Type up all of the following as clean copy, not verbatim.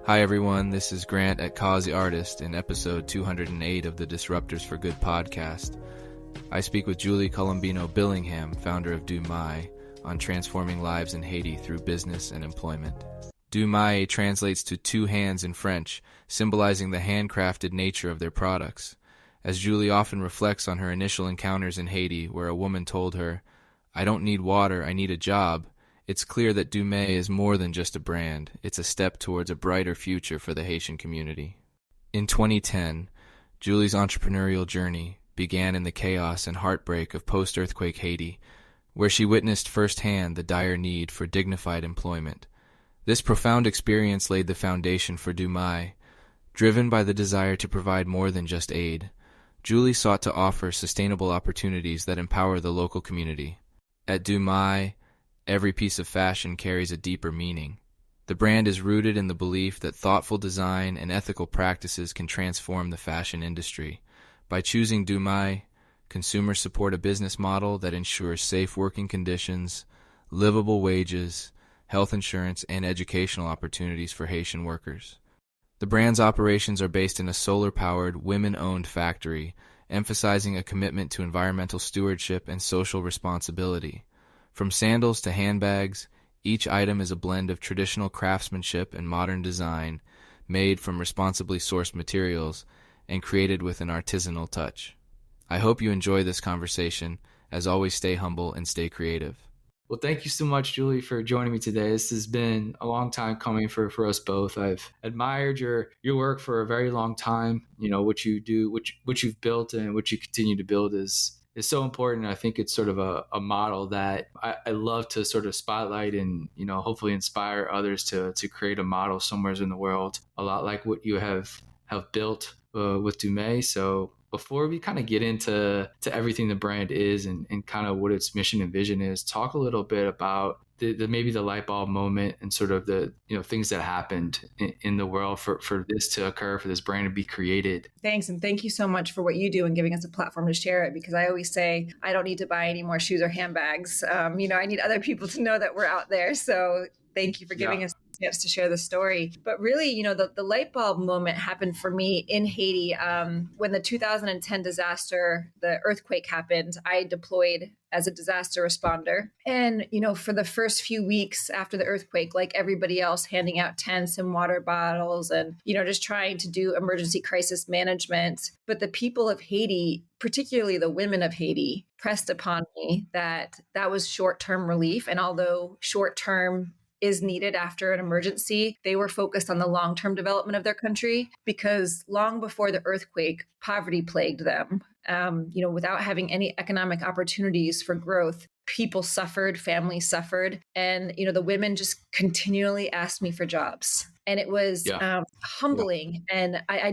Hi everyone, this is Grant at Cause the Artist in episode 208 of the Disruptors for Good podcast. I speak with Julie Colombino-Billingham, founder of Deux Mains, on transforming lives in Haiti through business and employment. Deux Mains translates to two hands in French, symbolizing the handcrafted nature of their products. As Julie often reflects on her initial encounters in Haiti, where a woman told her, "I don't need water, I need a job," it's clear that Deux Mains is more than just a brand. It's a step towards a brighter future for the Haitian community. In 2010, Julie's entrepreneurial journey began in the chaos and heartbreak of post-earthquake Haiti, where she witnessed firsthand the dire need for dignified employment. This profound experience laid the foundation for Deux Mains. Driven by the desire to provide more than just aid, Julie sought to offer sustainable opportunities that empower the local community. At Deux Mains, every piece of fashion carries a deeper meaning. The brand is rooted in the belief that thoughtful design and ethical practices can transform the fashion industry. By choosing Deux Mains, consumers support a business model that ensures safe working conditions, livable wages, health insurance, and educational opportunities for Haitian workers. The brand's operations are based in a solar-powered, women-owned factory, emphasizing a commitment to environmental stewardship and social responsibility. From sandals to handbags, each item is a blend of traditional craftsmanship and modern design, made from responsibly sourced materials and created with an artisanal touch. I hope you enjoy this conversation. As always, stay humble and stay creative. Well, thank you so much, Julie, for joining me today. This has been a long time coming for us both. I've admired your work for a very long time. You know, what you do, what you've built and what you continue to build is so important. I think it's sort of a model that I love to sort of spotlight and, you know, hopefully inspire others to create a model somewhere in the world, a lot like what you have built with Deux Mains. So before we kind of get into everything the brand is and kind of what its mission and vision is, talk a little bit about the maybe the light bulb moment and sort of the, you know, things that happened in the world for this to occur, for this brand to be created. Thanks. And thank you so much for what you do and giving us a platform to share it, because I always say I don't need to buy any more shoes or handbags. I need other people to know that we're out there. So thank you for giving us a chance to share the story. But really, the light bulb moment happened for me in Haiti when the 2010 disaster, the earthquake happened. I deployed as a disaster responder. And, for the first few weeks after the earthquake, like everybody else, handing out tents and water bottles and, just trying to do emergency crisis management. But the people of Haiti, particularly the women of Haiti, pressed upon me that was short-term relief. And although short-term is needed after an emergency, they were focused on the long-term development of their country, because long before the earthquake, poverty plagued them. Without having any economic opportunities for growth, people suffered, families suffered. And, the women just continually asked me for jobs. And it was humbling. Yeah. And I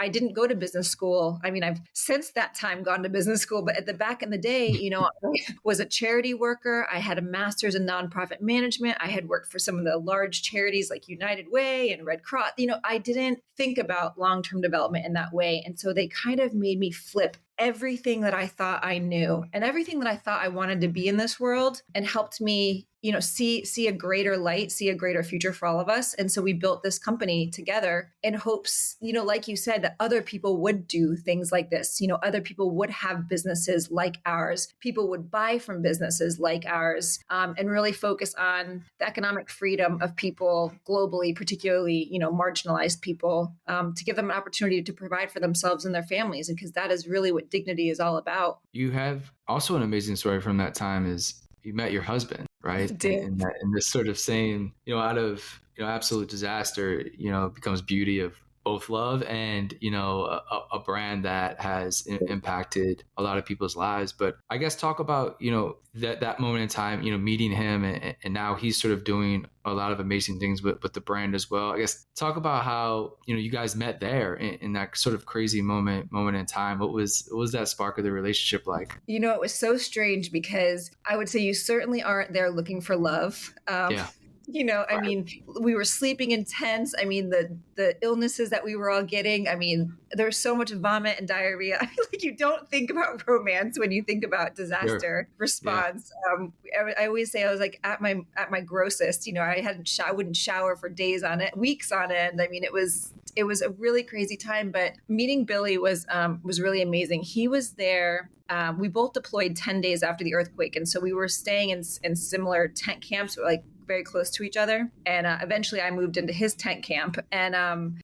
didn't go to business school. I mean, I've since that time gone to business school, but at the back in the day, I was a charity worker. I had a master's in nonprofit management. I had worked for some of the large charities like United Way and Red Cross. I didn't think about long-term development in that way. And so they kind of made me flip everything that I thought I knew and everything that I thought I wanted to be in this world, and helped me, see a greater light, see a greater future for all of us. And so we built this company together in hopes, like you said, that other people would do things like this. Other people would have businesses like ours. People would buy from businesses like ours, and really focus on the economic freedom of people globally, particularly, marginalized people, to give them an opportunity to provide for themselves and their families, because that is really what dignity is all about. You have also an amazing story from that time is you met your husband, right? In this sort of same, out of, absolute disaster, becomes beauty of both love and, a brand that has impacted a lot of people's lives. But I guess talk about, that moment in time, meeting him and now he's sort of doing a lot of amazing things with the brand as well. I guess talk about how, you guys met there in that sort of crazy moment in time. What was that spark of the relationship like? It was so strange because I would say you certainly aren't there looking for love. I mean, we were sleeping in tents. I mean, the illnesses that we were all getting. I mean, there's so much vomit and diarrhea. I feel like you don't think about romance when you think about Sure. disaster Yeah. response. I always say I was like at my grossest. I wouldn't shower for days on it, weeks on end. I mean, it was a really crazy time. But meeting Billy was really amazing. He was there. We both deployed 10 days after the earthquake. And so we were staying in similar tent camps, like very close to each other. And eventually I moved into his tent camp. And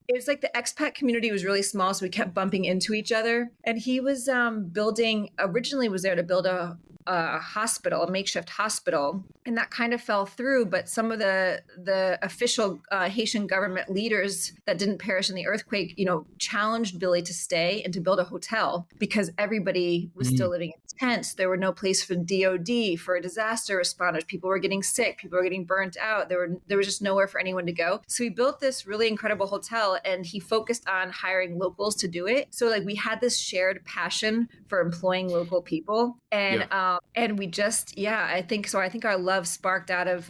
it was like the expat community was really small. So we kept bumping into each other. And he was originally was there to build a hospital, a makeshift hospital, and that kind of fell through. But some of the official Haitian government leaders that didn't perish in the earthquake, challenged Billy to stay and to build a hotel because everybody was still living in tents. There were no place for DOD, for disaster responders. People were getting sick. People were getting burnt out. There was just nowhere for anyone to go. So he built this really incredible hotel, and he focused on hiring locals to do it. So like we had this shared passion for employing local people, and we just, I think so. I think our love sparked out of,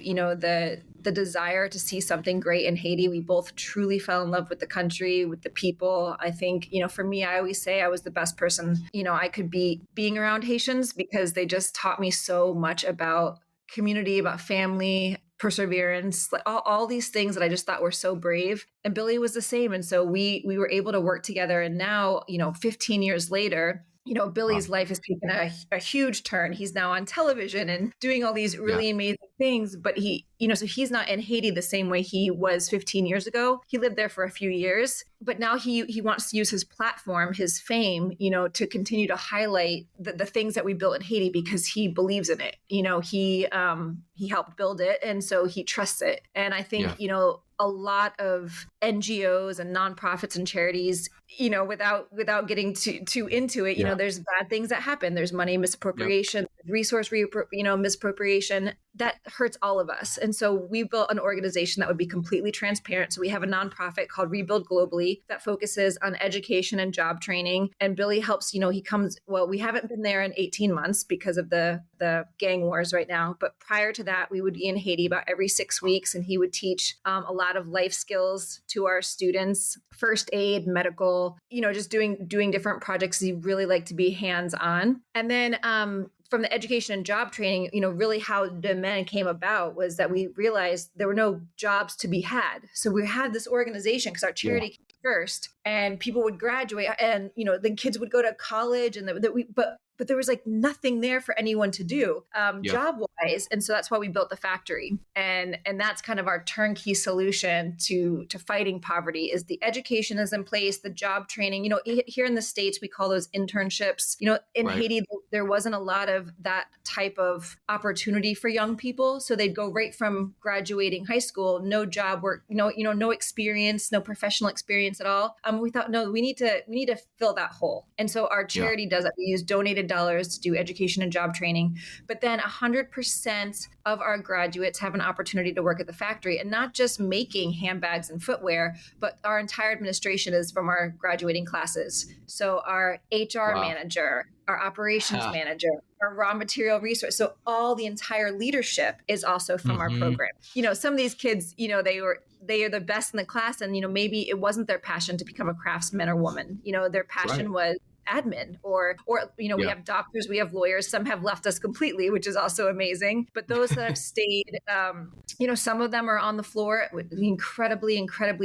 the desire to see something great in Haiti. We both truly fell in love with the country, with the people. I think, for me, I always say I was the best person, I could be being around Haitians because they just taught me so much about community, about family, perseverance, like all these things that I just thought were so brave. And Billy was the same. And so we were able to work together. And now, 15 years later, Billy's life has taken a huge turn. He's now on television and doing all these really amazing things, but so he's not in Haiti the same way he was 15 years ago. He lived there for a few years, but now he wants to use his platform, his fame, to continue to highlight the things that we built in Haiti because he believes in it. He helped build it, and so he trusts it. And I think, a lot of NGOs and nonprofits and charities, without getting too into it, there's bad things that happen. There's money misappropriation, resource misappropriation that hurts all of us. And so we built an organization that would be completely transparent. So we have a nonprofit called Rebuild Globally that focuses on education and job training. And Billy helps, we haven't been there in 18 months because of the gang wars right now. But prior to that, we would be in Haiti about every 6 weeks, and he would teach a lot of life skills to our students, first aid, medical, just doing different projects. He really liked to be hands-on. And then from the education and job training, really how Deux Mains came about was that we realized there were no jobs to be had. So we had this organization because our charity came first, and people would graduate, and then kids would go to college, and but there was like nothing there for anyone to do job wise. And so that's why we built the factory. And that's kind of our turnkey solution to fighting poverty is the education is in place, the job training. Here in the States, we call those internships. In Haiti, there wasn't a lot of that type of opportunity for young people. So they'd go right from graduating high school, no job work, no experience, no professional experience at all. We thought, no, we need to fill that hole. And so our charity does that. We use donated dollars to do education and job training. But then 100% of our graduates have an opportunity to work at the factory, and not just making handbags and footwear, but our entire administration is from our graduating classes. So our HR manager, our operations manager, our raw material resource. So all the entire leadership is also from our program. Some of these kids, they are the best in the class, and maybe it wasn't their passion to become a craftsman or woman. Their passion was admin or we have doctors, we have lawyers. Some have left us completely, which is also amazing. But those that have stayed, some of them are on the floor with incredibly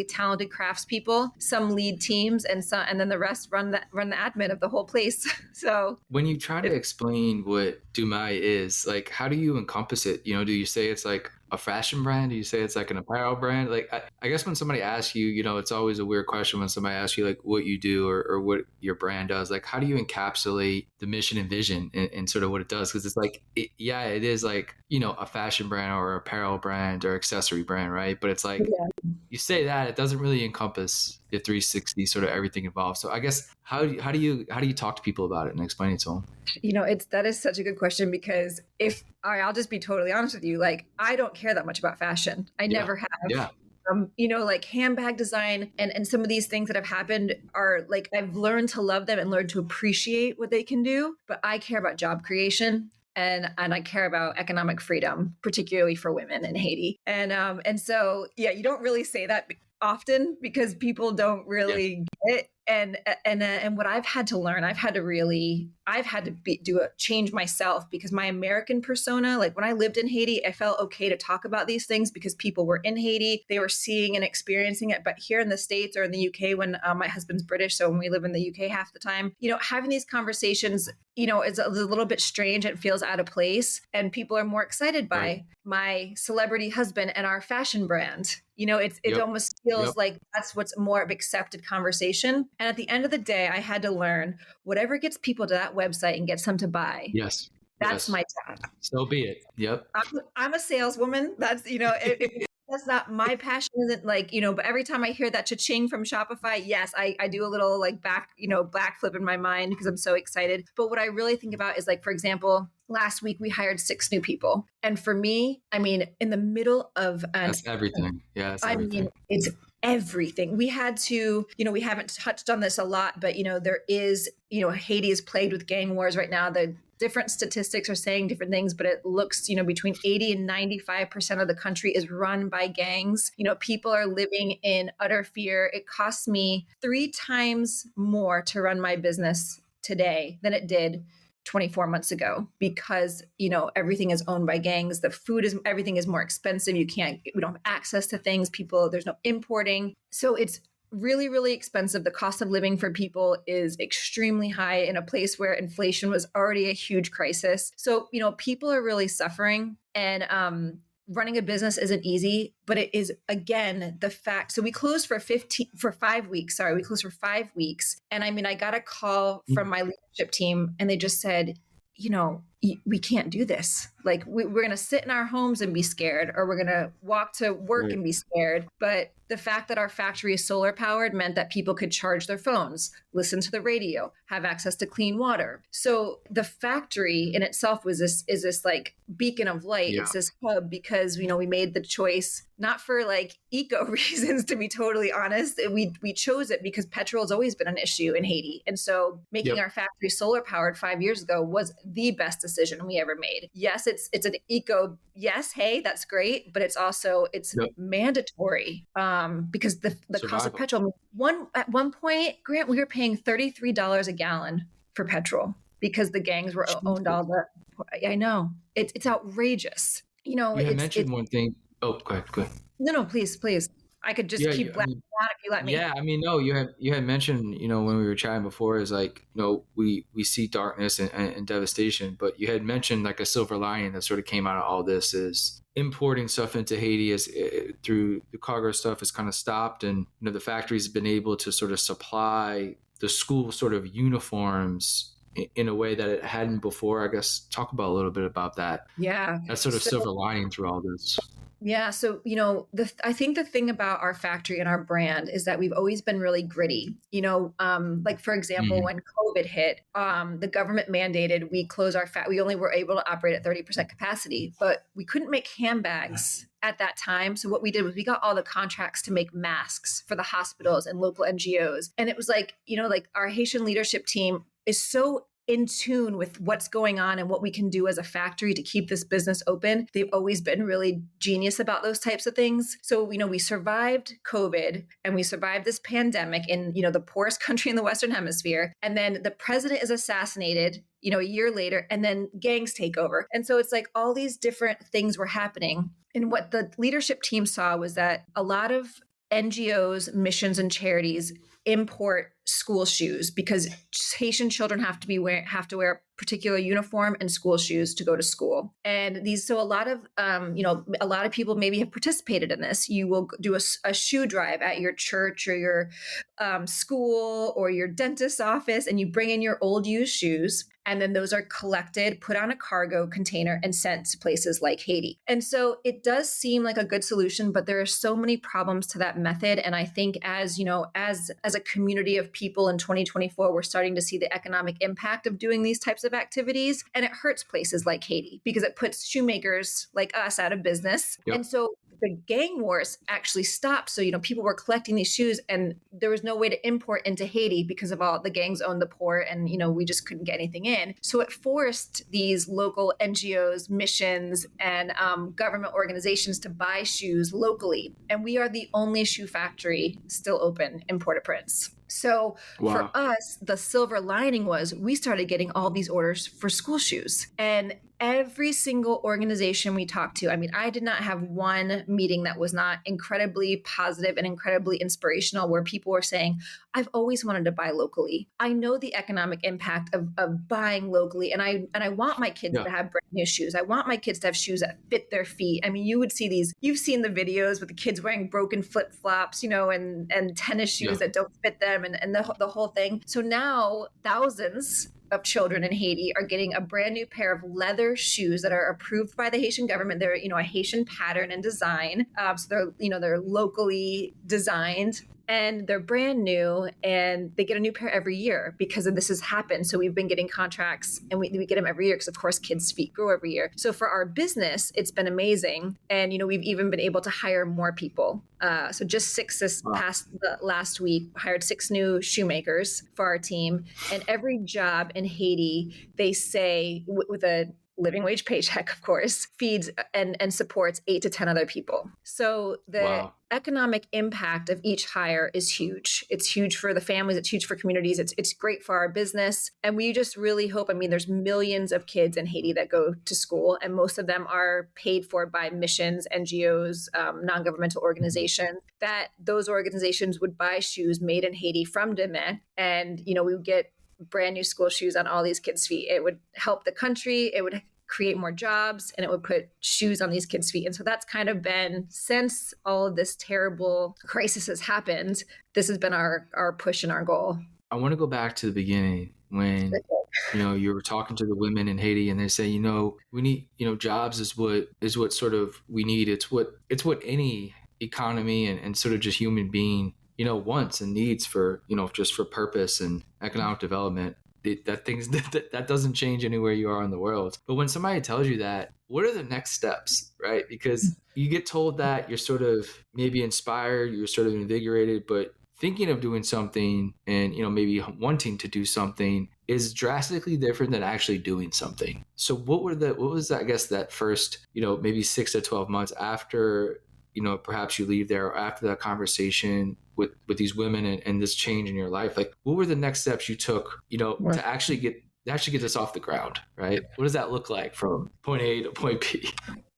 talented craftspeople. Some lead teams, and then the rest run the admin of the whole place. So when you try to explain what Deux Mains is, like, how do you encompass it? Do you say it's like a fashion brand? Do you say it's like an apparel brand? Like, I guess when somebody asks you, it's always a weird question when somebody asks you like what you do or what your brand does. Like, how do you encapsulate the mission and vision and sort of what it does? Because it's like, it is like, a fashion brand or apparel brand or accessory brand, right? But it's like, you say that, it doesn't really encompass the 360 sort of everything involved. So I guess how do you talk to people about it and explain it to them? That is such a good question, because I'll just be totally honest with you, like, I don't care that much about fashion. I never have. Yeah. Like handbag design and some of these things that have happened are like, I've learned to love them and learned to appreciate what they can do, but I care about job creation. and I care about economic freedom, particularly for women in Haiti. And so, yeah, you don't really say that often because people don't Yeah. really get it. And what I've had to learn, I've had to change myself, because my American persona, like when I lived in Haiti, I felt okay to talk about these things because people were in Haiti, they were seeing and experiencing it. But here in the States or in the UK, when my husband's British, so when we live in the UK half the time, having these conversations, is a little bit strange. It feels out of place, and people are more excited by Right. my celebrity husband and our fashion brand. It Yep. almost feels Yep. like that's what's more of accepted conversation. And at the end of the day, I had to learn whatever gets people to that website and gets them to buy. Yes. That's Yes. my job. So be it. Yep. I'm a saleswoman. That's, if that's not my passion, isn't like, but every time I hear that cha-ching from Shopify, yes, I do a little like backflip in my mind because I'm so excited. But what I really think about is, like, for example, last week we hired 6 new people. And for me, I mean, in the middle of That's everything. Yeah, that's everything. it's everything. We had to, we haven't touched on this a lot, but there is, Haiti is plagued with gang wars right now. The different statistics are saying different things, but it looks, between 80 and 95% of the country is run by gangs. People are living in utter fear. It costs me 3 times more to run my business today than it did 24 months ago, because everything is owned by gangs. Everything is more expensive. We don't have access to things. There's no importing, so it's really, really expensive. The cost of living for people is extremely high in a place where inflation was already a huge crisis. So people are really suffering, and running a business isn't easy, but it is, again, the fact. So we closed for 5 weeks. Sorry, we closed for 5 weeks. And I mean, I got a call from my leadership team, and they just said, we can't do this. Like, we're going to sit in our homes and be scared, or we're going to walk to work and be scared. But the fact that our factory is solar powered meant that people could charge their phones, listen to the radio, have access to clean water. So the factory in itself is this like beacon of light. Yeah. It's this hub because, we made the choice, not for like eco reasons, to be totally honest. We chose it because petrol has always been an issue in Haiti. And so making our factory solar powered 5 years ago was the best decision we ever made. Yes, it's an eco. Yes, hey, that's great, but it's also mandatory because the cost of petrol. At one point, Grant, we were paying $33 a gallon for petrol because the gangs were owned all the. I know it's outrageous. You had mentioned one thing. Oh, go ahead. No, please. I could just keep blabbing on if you let me. Yeah, I mean, no, you had mentioned, when we were chatting before, is like, we see darkness and devastation, but you had mentioned like a silver lining that sort of came out of all this is importing stuff into Haiti as through the cargo stuff has kind of stopped, and the factory's been able to sort of supply the school sort of uniforms in a way that it hadn't before. I guess talk about a little bit about that. Yeah, that sort of silver lining through all this. Yeah. So, I think the thing about our factory and our brand is that we've always been really gritty. Like, for example, when COVID hit, the government mandated we close our we only were able to operate at 30% capacity, but we couldn't make handbags at that time. So what we did was we got all the contracts to make masks for the hospitals and local NGOs. And it was like, like our Haitian leadership team is so in tune with what's going on and what we can do as a factory to keep this business open. They've always been really genius about those types of things. So, we survived COVID and we survived this pandemic in, the poorest country in the Western Hemisphere. And then the president is assassinated, a year later, and then gangs take over. And so it's like all these different things were happening. And what the leadership team saw was that a lot of NGOs, missions, and charities import school shoes because Haitian children have to wear a particular uniform and school shoes to go to school. And so a lot of people maybe have participated in this. You will do a shoe drive at your church or your school or your dentist's office, and you bring in your old used shoes. And then those are collected, put on a cargo container, and sent to places like Haiti. And so it does seem like a good solution, but there are so many problems to that method. And I think as a community of people in 2024, we're starting to see the economic impact of doing these types of activities. And it hurts places like Haiti because it puts shoemakers like us out of business. Yep. And so the gang wars actually stopped. So, people were collecting these shoes and there was no way to import into Haiti because of all the gangs owned the port and, we just couldn't get anything in. So it forced these local NGOs, missions, and government organizations to buy shoes locally. And we are the only shoe factory still open in Port-au-Prince. So for us, the silver lining was we started getting all these orders for school shoes. And every single organization we talked to, I did not have one meeting that was not incredibly positive and incredibly inspirational, where people were saying, I've always wanted to buy locally. I know the economic impact of buying locally. And I want my kids to have brand new shoes. I want my kids to have shoes that fit their feet. You would see these, you've seen the videos with the kids wearing broken flip-flops, and tennis shoes that don't fit them and the whole thing. So now thousands of children in Haiti are getting a brand new pair of leather shoes that are approved by the Haitian government. They're, a Haitian pattern and design. So they're locally designed. And they're brand new and they get a new pair every year because of this has happened. So we've been getting contracts and we get them every year because, of course, kids' feet grow every year. So for our business, it's been amazing. And, we've even been able to hire more people. So just past last week, hired 6 new shoemakers for our team. And every job in Haiti, they say with a living wage paycheck, of course, feeds and supports 8 to 10 other people. So the economic impact of each hire is huge. It's huge for the families. It's huge for communities. It's great for our business. And we just really hope, there's millions of kids in Haiti that go to school, and most of them are paid for by missions, NGOs, non-governmental organizations, that those organizations would buy shoes made in Haiti from Deux Mains. And, we would get brand new school shoes on all these kids' feet. It would help the country. It would create more jobs, and it would put shoes on these kids' feet. And so that's kind of been, since all of this terrible crisis has happened, this has been our push and our goal. I want to go back to the beginning when, you were talking to the women in Haiti and they say, we need, jobs is what sort of we need. It's what any economy and sort of just human being, wants and needs for, just for purpose and economic development. That doesn't change anywhere you are in the world. But when somebody tells you that, what are the next steps, right? Because you get told that, you're sort of maybe inspired, you're sort of invigorated, but thinking of doing something and, maybe wanting to do something is drastically different than actually doing something. So what was, I guess, that first, maybe 6 to 12 months after, perhaps you leave there, or after that conversation with these women and this change in your life, like what were the next steps you took, to actually get this off the ground, right? What does that look like from point A to point B?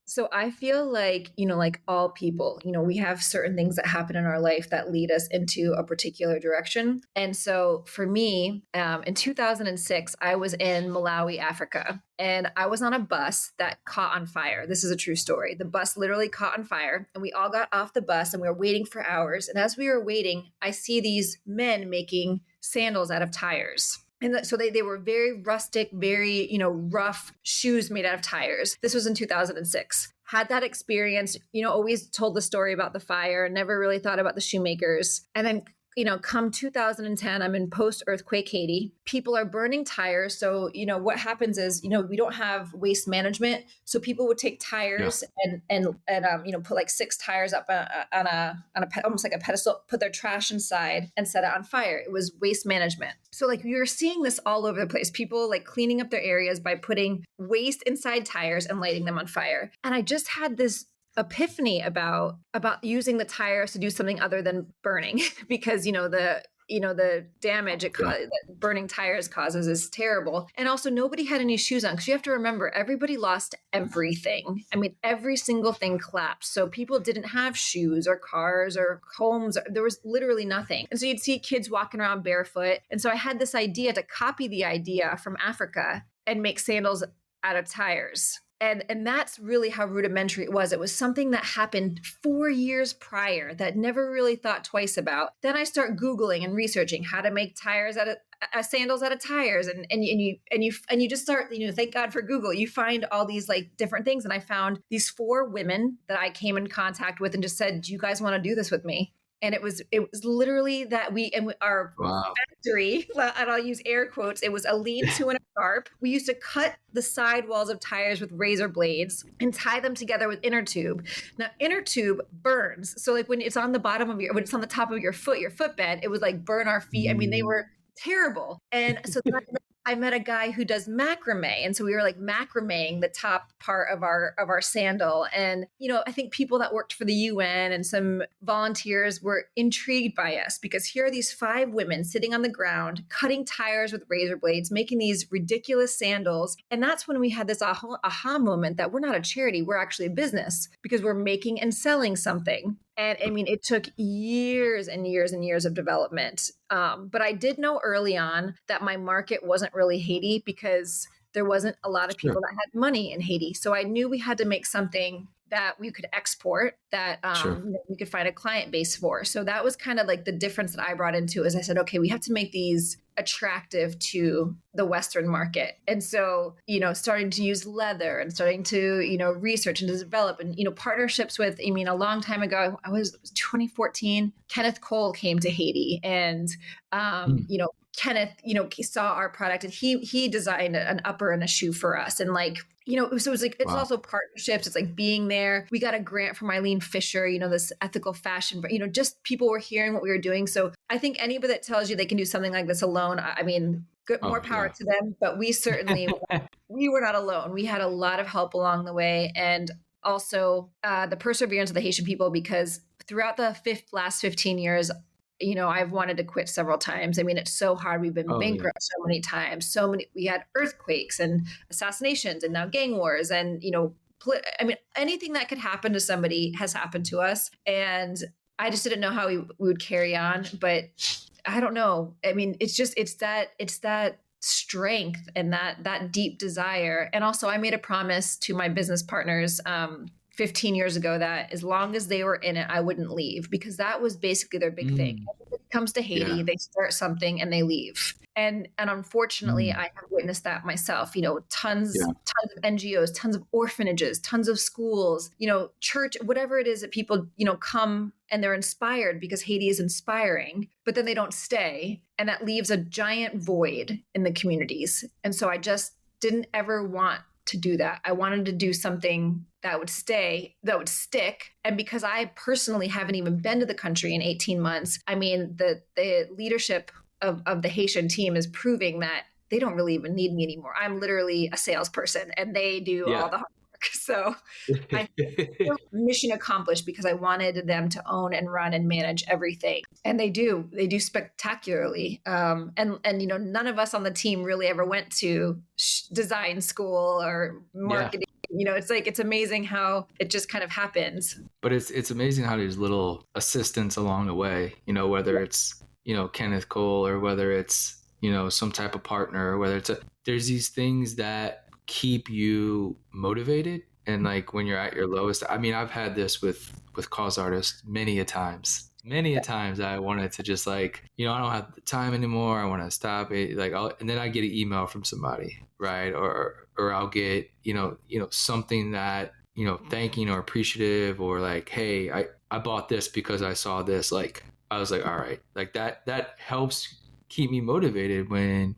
So I feel like, like all people, we have certain things that happen in our life that lead us into a particular direction. And so for me, in 2006, I was in Malawi, Africa, and I was on a bus that caught on fire. This is a true story. The bus literally caught on fire, and we all got off the bus and we were waiting for hours. And as we were waiting, I see these men making sandals out of tires. And so they were very rustic, very, rough shoes made out of tires. This was in 2006. Had that experience, always told the story about the fire, never really thought about the shoemakers. And then, come 2010, I'm in post-earthquake Haiti. People are burning tires. So, what happens is, we don't have waste management. So people would take tires and put like 6 tires up on a almost like a pedestal, put their trash inside and set it on fire. It was waste management. So like you're seeing this all over the place. People like cleaning up their areas by putting waste inside tires and lighting them on fire. And I just had this epiphany about using the tires to do something other than burning, because the damage that burning tires causes is terrible. And also nobody had any shoes on, because you have to remember, everybody lost everything. Every single thing collapsed. So people didn't have shoes or cars or homes. There was literally nothing. And so you'd see kids walking around barefoot. And so I had this idea to copy the idea from Africa and make sandals out of tires. And that's really how rudimentary it was. It was something that happened 4 years prior that never really thought twice about. Then I start Googling and researching how to make tires out of sandals out of tires. And you just start, thank God for Google, you find all these like different things. And I found these 4 women that I came in contact with and just said, do you guys want to do this with me? And it was literally that our Wow. factory, and I'll use air quotes, it was a lean-to and a sharp. We used to cut the sidewalls of tires with razor blades and tie them together with inner tube. Now, inner tube burns. So like when it's on the when it's on the top of your footbed, it would like burn our feet. I mean, they were terrible. And so I met a guy who does macrame. And so we were like macrameing the top part of our sandal. And, I think people that worked for the UN and some volunteers were intrigued by us because here are these 5 women sitting on the ground, cutting tires with razor blades, making these ridiculous sandals. And that's when we had this aha moment that we're not a charity, we're actually a business because we're making and selling something. And I mean, it took years and years and years of development. But I did know early on that my market wasn't really Haiti because there wasn't a lot of people that had money in Haiti. So I knew we had to make something that we could export, that we could find a client base for. So that was kind of like the difference that I brought into is I said, okay, we have to make these attractive to the Western market. And so, starting to use leather and starting to, research and to develop and, partnerships with, a long time ago, it was 2014, Kenneth Cole came to Haiti and, Kenneth, saw our product and he designed an upper and a shoe for us. And like, so it's like, it's also partnerships. It's like being there. We got a grant from Eileen Fisher, this ethical fashion, but, just people were hearing what we were doing. So I think anybody that tells you they can do something like this alone, I mean, more power to them, but we certainly, we were not alone. We had a lot of help along the way. And also the perseverance of the Haitian people, because throughout the last 15 years, I've wanted to quit several times. I mean, it's so hard. We've been bankrupt so many times. We had earthquakes and assassinations and now gang wars and, anything that could happen to somebody has happened to us. And I just didn't know how we would carry on, but I don't know. I mean, it's that strength and that deep desire. And also I made a promise to my business partners, 15 years ago that as long as they were in it, I wouldn't leave because that was basically their big thing. Everybody comes to Haiti, they start something and they leave. And unfortunately, I have witnessed that myself, tons of NGOs, tons of orphanages, tons of schools, church, whatever it is that people, come and they're inspired because Haiti is inspiring, but then they don't stay. And that leaves a giant void in the communities. And so I just didn't ever want to do that. I wanted to do something that would stick. And because I personally haven't even been to the country in 18 months, I mean, the leadership of the Haitian team is proving that they don't really even need me anymore. I'm literally a salesperson and they do all the hard work. So I feel mission accomplished because I wanted them to own and run and manage everything. And they do spectacularly. And none of us on the team really ever went to design school or marketing. It's amazing how it just kind of happens. But it's amazing how there's little assistance along the way, whether it's, Kenneth Cole or whether it's, some type of partner, or whether there's these things that keep you motivated. And like when you're at your lowest, I mean, I've had this with cause artists many a times I wanted to just like, I don't have the time anymore. I want to stop it. Like, and then I get an email from somebody, right? Or I'll get, something that, thanking or appreciative or like, hey, I bought this because I saw this. Like, I was like, all right, like that helps keep me motivated when,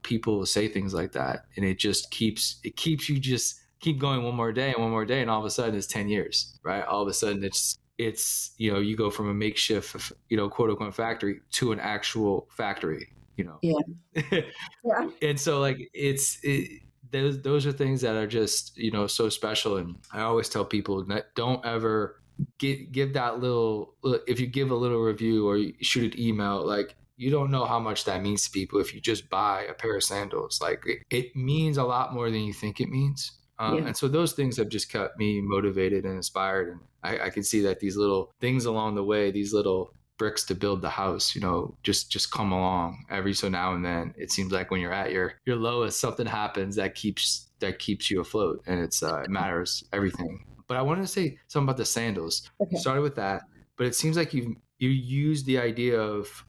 people say things like that. And it keeps you just keep going one more day. And all of a sudden it's 10 years, right? All of a sudden it's, you go from a makeshift, quote unquote factory to an actual factory, Yeah. And so like those are things that are just, so special. And I always tell people that don't ever give that little, if you give a little review or you shoot an email, like you don't know how much that means to people. If you just buy a pair of sandals, like it means a lot more than you think it means. And so those things have just kept me motivated and inspired. And I can see that these little things along the way, these little bricks to build the house, just come along every so now and then. It seems like when you're at your lowest, something happens that keeps you afloat, and it matters everything. But I wanted to say something about the sandals. Okay. You started with that, but it seems like you used the idea of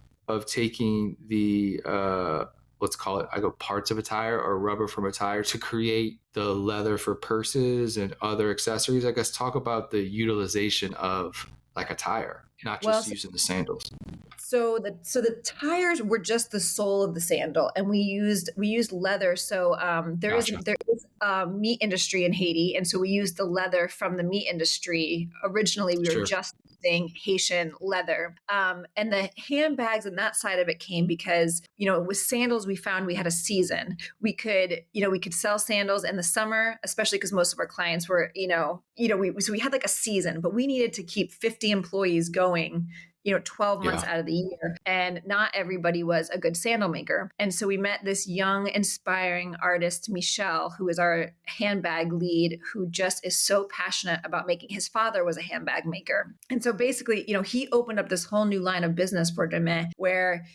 taking the let's call it, parts of a tire or rubber from a tire to create the leather for purses and other accessories. I guess talk about the utilization of like a tire. not Well, just using the sandals. So the tires were just the sole of the sandal, and we used leather. So Gotcha. there is a meat industry in Haiti, and so we used the leather from the meat industry. Originally, we were Sure. just using Haitian leather, and the handbags and that side of it came because with sandals we found we had a season. We could sell sandals in the summer, especially because most of our clients were so we had like a season, but we needed to keep 50 employees going 12 months Yeah. out of the year. And not everybody was a good sandal maker. And so we met this young, inspiring artist, Michel, who is our handbag lead, who just is so passionate about making. His father was a handbag maker. And so basically, he opened up this whole new line of business for Deux Mains where,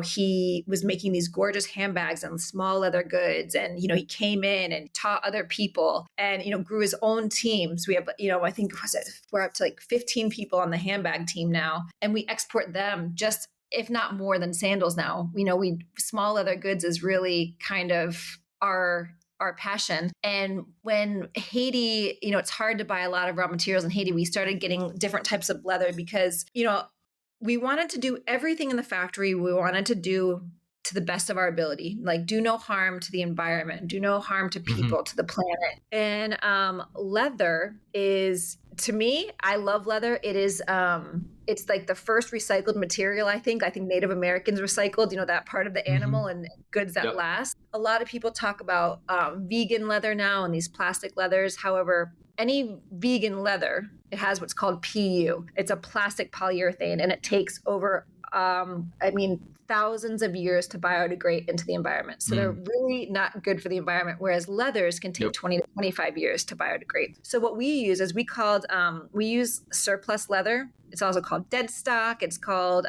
he was making these gorgeous handbags and small leather goods. And, he came in and taught other people and, grew his own team. So we have, I think we're up to like 15 people on the handbag team now. And we export them just, if not more than sandals now. We small leather goods is really kind of our passion. And when Haiti, it's hard to buy a lot of raw materials in Haiti, we started getting different types of leather because, we wanted to do everything in the factory. We wanted to do to the best of our ability, like do no harm to the environment, do no harm to people, to the planet. And leather is, to me, I love leather. It is, it's like the first recycled material. I think Native Americans recycled, that part of the animal and goods that Yep. last. A lot of people talk about vegan leather now and these plastic leathers. However, any vegan leather, it has what's called PU. It's a plastic polyurethane, and it takes over, thousands of years to biodegrade into the environment. So they're really not good for the environment, whereas leathers can take 20 to 25 years to biodegrade. So what we use is we use surplus leather. It's also called dead stock. It's called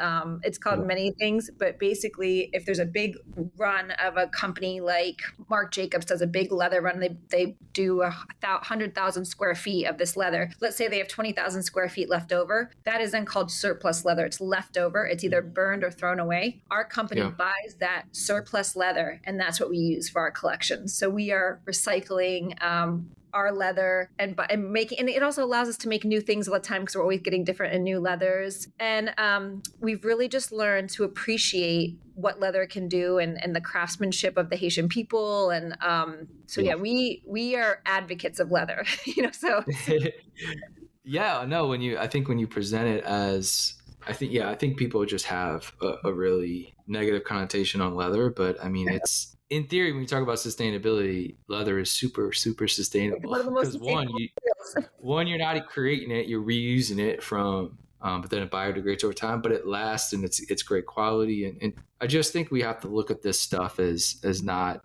many things, but basically, if there's a big run of a company like Marc Jacobs does a big leather run, they do 100,000 square feet of this leather. Let's say they have 20,000 square feet left over. That is then called surplus leather. It's left over. It's either burned or thrown away. Our company buys that surplus leather, and that's what we use for our collection. So we are recycling our leather and making, and it also allows us to make new things all the time because we're always getting different and new leathers. And we've really just learned to appreciate what leather can do and the craftsmanship of the Haitian people. And we are advocates of leather, so. Yeah, no, I think when you present it as, I think people just have a really negative connotation on leather, but I mean, it's, in theory, when you talk about sustainability, leather is super, super sustainable. One of the most Because sustainable you're not creating it, you're reusing it from, but then it biodegrades over time, but it lasts and it's great quality. And I just think we have to look at this stuff as not,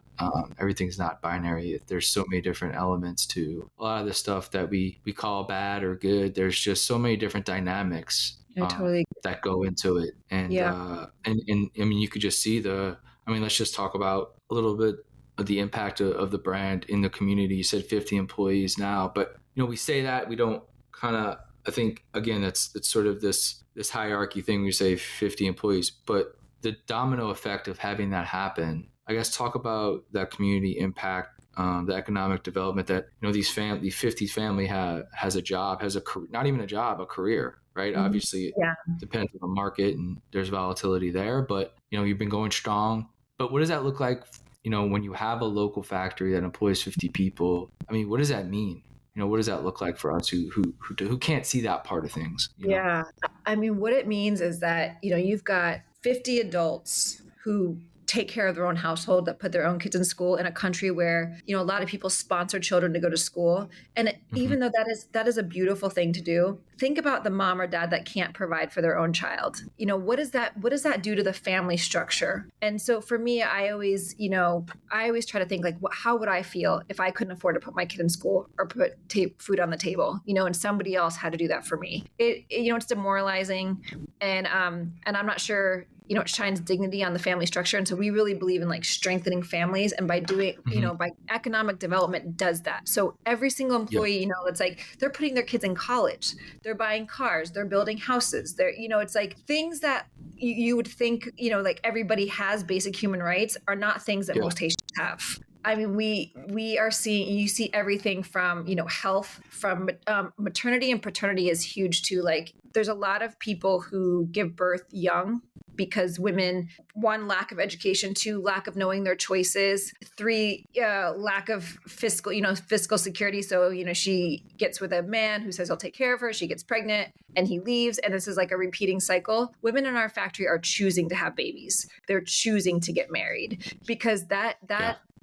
everything's not binary. There's so many different elements to a lot of the stuff that we call bad or good. There's just so many different dynamics that go into it. And, and I mean, you could just see let's just talk about a little bit of the impact of the brand in the community. You said 50 employees now, but we say that we don't I think again, it's sort of this hierarchy thing. We say 50 employees, but the domino effect of having that happen, I guess, talk about that community impact, the economic development that, the 50 family has a job, has not even a job, a career, right? Mm-hmm. Obviously it depends on the market and there's volatility there, but you've been going strong. But what does that look like, when you have a local factory that employs 50 people? I mean, what does that mean? What does that look like for us who can't see that part of things? Yeah. I mean, what it means is that, you've got 50 adults who take care of their own household, that put their own kids in school in a country where, a lot of people sponsor children to go to school. And even though that is a beautiful thing to do, think about the mom or dad that can't provide for their own child. What does that do to the family structure? And so for me, I always try to think like, how would I feel if I couldn't afford to put my kid in school or put food on the table, and somebody else had to do that for me. It's demoralizing. And I'm not sure, it shines dignity on the family structure. And so we really believe in like strengthening families. And by doing, by economic development does that. So every single employee, it's like they're putting their kids in college, they're buying cars, they're building houses. They're, it's like things that you would think, like everybody has basic human rights are not things that most Haitians have. I mean, we are seeing, you see everything from, health, from maternity and paternity is huge too. Like there's a lot of people who give birth young because women, one, lack of education, two, lack of knowing their choices, three, lack of fiscal security. So, she gets with a man who says he'll take care of her, she gets pregnant and he leaves. And this is like a repeating cycle. Women in our factory are choosing to have babies. They're choosing to get married because that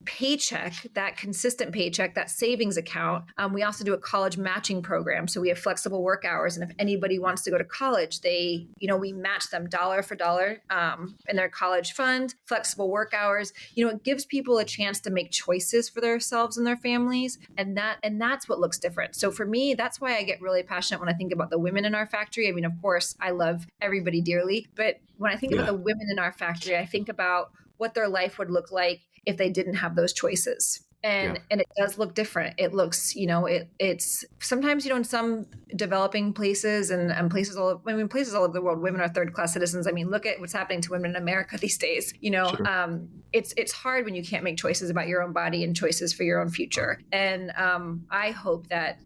paycheck, that consistent paycheck, that savings account. We also do a college matching program. So we have flexible work hours. And if anybody wants to go to college, we match them dollar for dollar in their college fund, flexible work hours. It gives people a chance to make choices for themselves and their families. And that's what looks different. So for me, that's why I get really passionate when I think about the women in our factory. I mean, of course, I love everybody dearly, but when I think about the women in our factory, I think about what their life would look like if they didn't have those choices. And it does look different. It looks, it's sometimes, in some developing places and places places all over the world, women are third class citizens. I mean, look at what's happening to women in America these days. Sure. It's hard when you can't make choices about your own body and choices for your own future. And I hope that,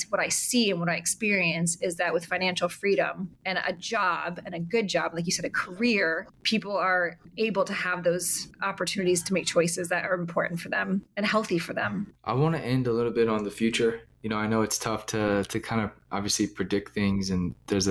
what I see and what I experience is that with financial freedom and a job and a good job, like you said, a career, people are able to have those opportunities to make choices that are important for them and healthy for them. I want to end a little bit on the future. I know it's tough to kind of obviously predict things, and there's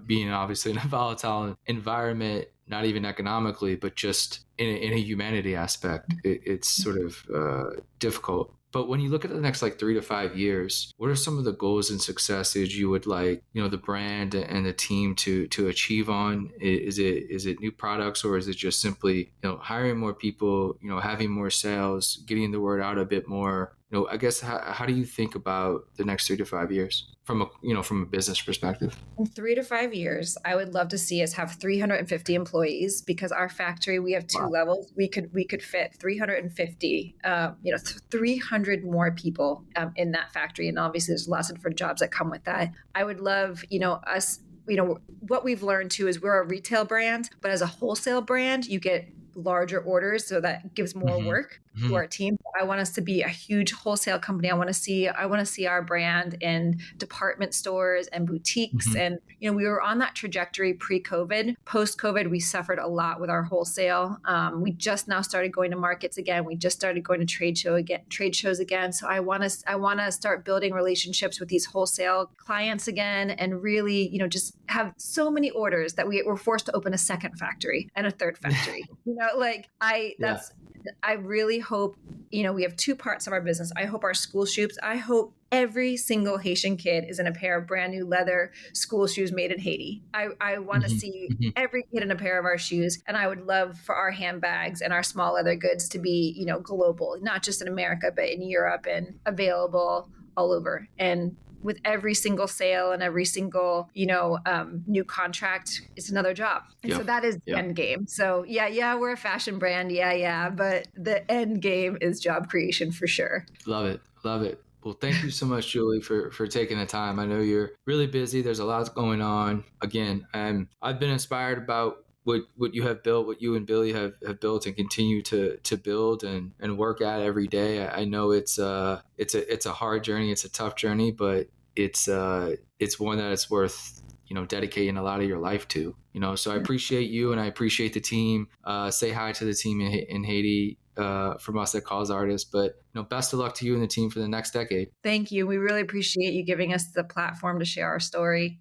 being obviously in a volatile environment, not even economically, but just in a humanity aspect, it's sort of difficult. But when you look at the next 3 to 5 years, what are some of the goals and successes you would like, the brand and the team to achieve on? Is it new products, or is it just simply, hiring more people, having more sales, getting the word out a bit more? I guess how do you think about the next 3 to 5 years from a business perspective? In 3 to 5 years, I would love to see us have 350 employees, because our factory, we have two levels. We could fit 350, 300 more people in that factory. And obviously there's lots of different jobs that come with that. I would love, us, what we've learned too is we're a retail brand, but as a wholesale brand, you get larger orders, so that gives more work to our team. I want us to be a huge wholesale company. I want to see our brand in department stores and boutiques. And we were on that trajectory pre-COVID. Post-COVID, we suffered a lot with our wholesale. We just now started going to markets again. We just started going to trade shows again. So I want to start building relationships with these wholesale clients again, and really, just have so many orders that we're forced to open a second factory and a third factory. I really hope, we have two parts of our business. I hope our school shoes, I hope every single Haitian kid is in a pair of brand new leather school shoes made in Haiti. I want to see every kid in a pair of our shoes. And I would love for our handbags and our small leather goods to be, global, not just in America, but in Europe, and available all over. And with every single sale and every single, new contract, it's another job. And so that is the end game. So we're a fashion brand. But the end game is job creation for sure. Love it. Well, thank you so much, Julie, for taking the time. I know you're really busy. There's a lot going on. Again, I've been inspired about what you have built, what you and Billy have built and continue to build and work at every day. I know it's a hard journey. It's a tough journey, but it's one that it's worth, dedicating a lot of your life to, so I appreciate you, and I appreciate the team. Say hi to the team in Haiti from us at Cause Artists, but best of luck to you and the team for the next decade. Thank you. We really appreciate you giving us the platform to share our story.